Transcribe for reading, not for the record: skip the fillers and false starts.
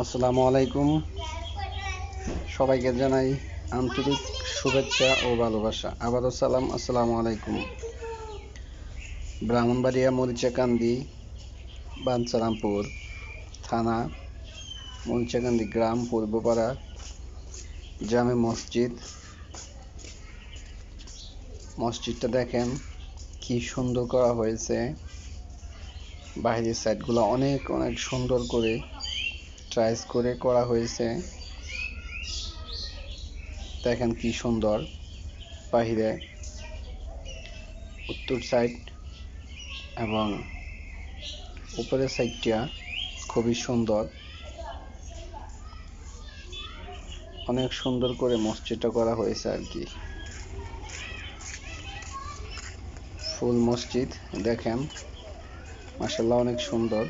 আসসালামু আলাইকুম। সবাইকে জানাই আন্তরিক শুভেচ্ছা ও ভালোবাসা। আবারও সালাম, আসসালামু আলাইকুম। ব্রাহ্মণবাড়িয়া মরিচাকান্দি বাঞ্ছারামপুর থানা, মরিচাকান্দি গ্রাম, পূর্বপাড়া জামে মসজিদ। মসজিদটা দেখেন কি সুন্দর করা হয়েছে। বাইরের সাইডগুলো অনেক অনেক সুন্দর করে ট্রাইস করে করা হয়েছে। দেখেন কি সুন্দর। বাহিরে উত্তর সাইড এবং উপরের সাইডটা খুবই সুন্দর। অনেক সুন্দর করে মসজিদটা করা হয়েছে আর কি। ফুল মসজিদ দেখেন, মাশাআল্লাহ অনেক সুন্দর।